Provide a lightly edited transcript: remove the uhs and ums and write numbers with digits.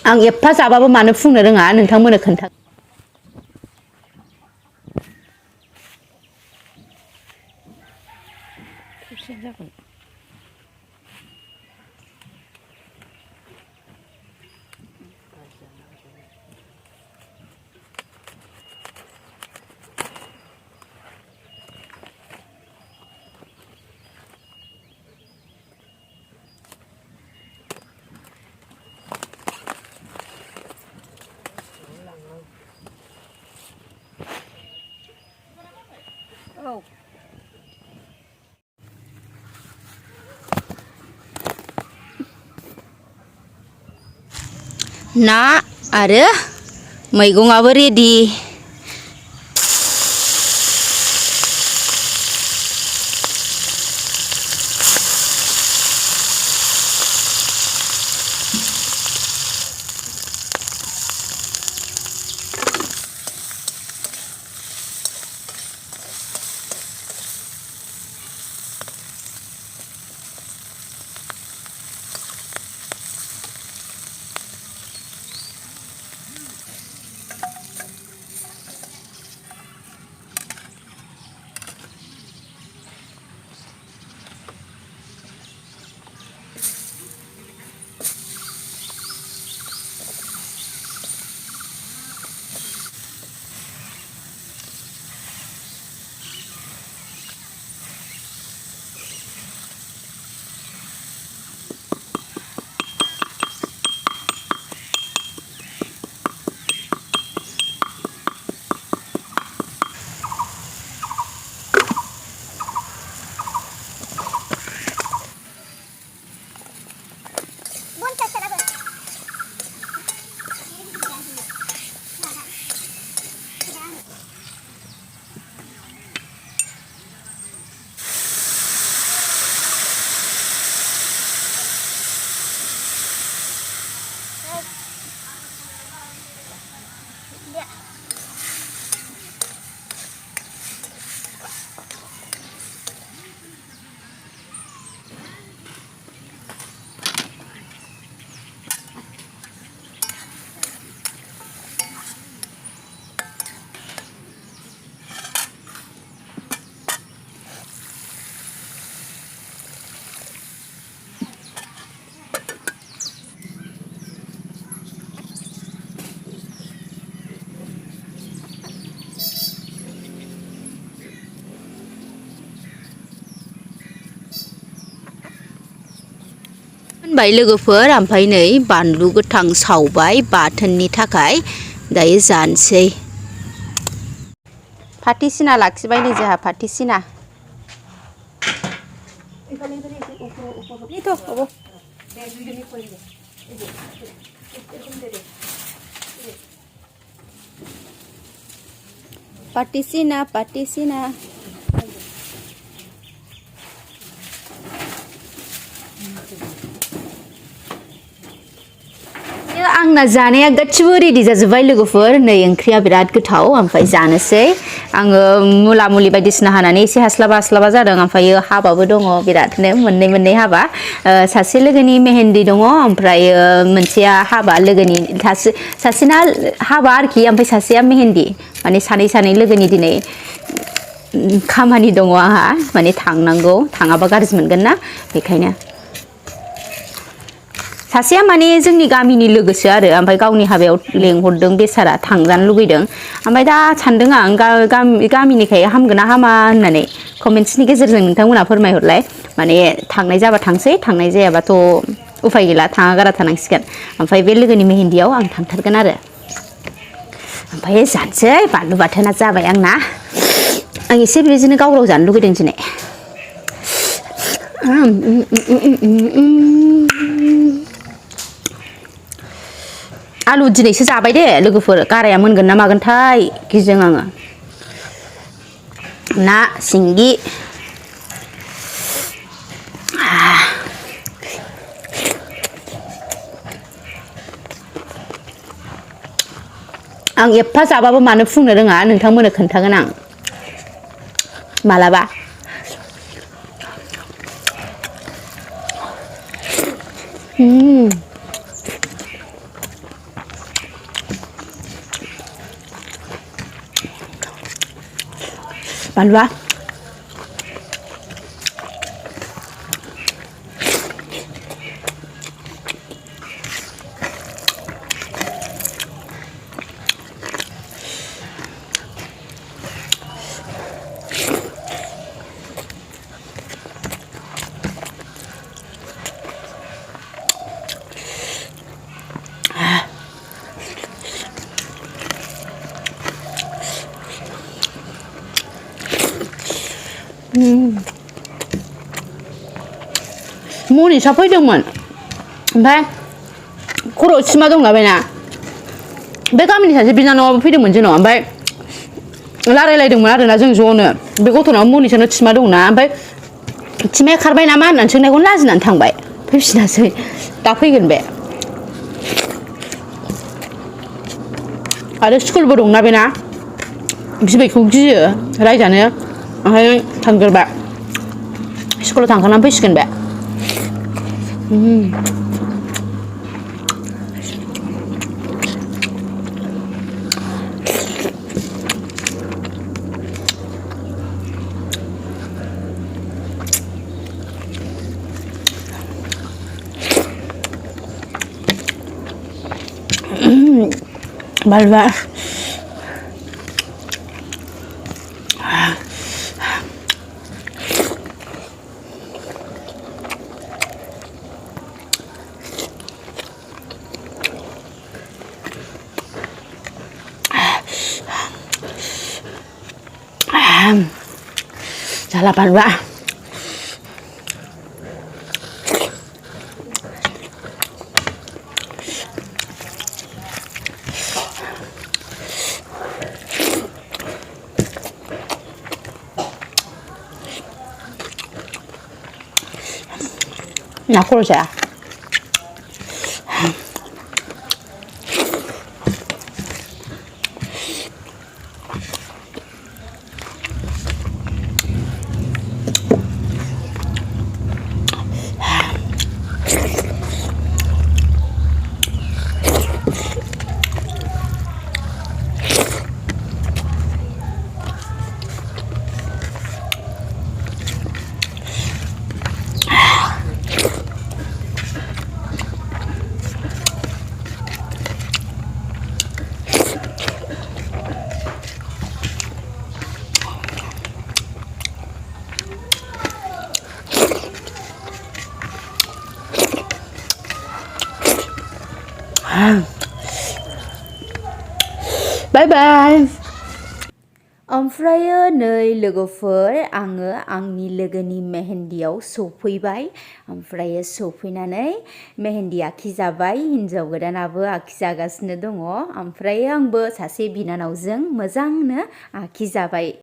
आं एफा जाबाबो मानो फुंनो रोङा नोंथांमोननो खोन्था ना आरो मैगंआबो रेडि होनबाय लोगोफोर ओमफ्राय नै बानलु गोथां सावबाय बाथोननि थाखाय दायो जानोसै फाथिसिना लाखिबाय नै जोंहा फाथिसिना फाथिसिना आंना जानाया गासिबो रेडि जाजोब्बाय लोगोफोर नै ओंख्रिया बिराद गोथाव ओमफ्राय जानोसै आङो मुला मुलि बायदिसिना हानानै एसे हास्लाबा जादों ओमफ्राय हाबाबो दङ बिरादनो मोननै हाबा सासे लोगोनि मेहेन्दी दङ ओमफ्राय मोनसेया हाबा लोगोनि सासेना हाबा आरोखि ओमफ्राय सासेया मेहेन्दी माने सानै लोगोनि दिनै खामानि दङ आंहा माने थांनांगौ थाङाबा गाज्रि मोनगोन ना बेखायनो सासेया माने जोंनि गामिनि लोगोसो आरो ओमफ्राय गावनि हाबायाव लेंहरदों बेसारा थांजानो लुगैदों ओमफ्राय दा सानदों आं गामिनिखाय हामगोन ना हामा होननानै कमेन्ट्सनि गेजेरजों नोंथांमोना फोरमायहरलाय माने थांनाय जाबा थांसै थांनाय जायाबाथ' उफाय गैला थाङा गारा थानांसिगोन ओमफ्राय बे लोगोनि मेहेन्दियाव आं थांथारगोन आरो ओमफ्राय जानोसै बानलु बाथोना जाबाय आंना आं एसे बिदिनो गाव जानो लुगैदों दिनै आलु दिनैसो जाबाय दे लोगोफोर गाराया मोनगोन ना मागोनथाय गिजों आङो ना सिंगि आं एफा जाबाबो मानो फुंनो रोङा नोंथांमोननो खोन्थागोन आं मालाबा बानलुआ मनिसा फैदोंमोन ओमफ्राय खर'आव सिमा दंना बेना बे गामिनि सासे बिनानावाबो फैदोंमोन जोंनाव ओमफ्राय रायलायलायदोंमोन आरोना जों ज'नो बे गथ'नाव मनिसानो थिमा दंना ओमफ्राय थिमाया खारबाय नामा होननानै सोंनायखौनो लाजिनानै थांबाय फैफिनासै दा फैगोन बे आरो स्कुलबो दंना बेना बिबैखौ गियो रायजानो ओमफ्राय थांग्रोबाय स्कुलाव थांखांनानै फैसिगोन बे बानलुआ जाला बानलुआ ना खर' जाया बाय बाय ओमफ्रायो नै लोगोफोर आङो आंनि लोगोनि मेहेन्दियाव सफैबाय ओमफ्रायो सफैनानै मेहेन्दि आखिजाबाय हिन्जाव गोदानाबो आखिजागासिनो दङ ओमफ्रायो आंबो सासे बिनानावजों मोजांनो आखिजाबाय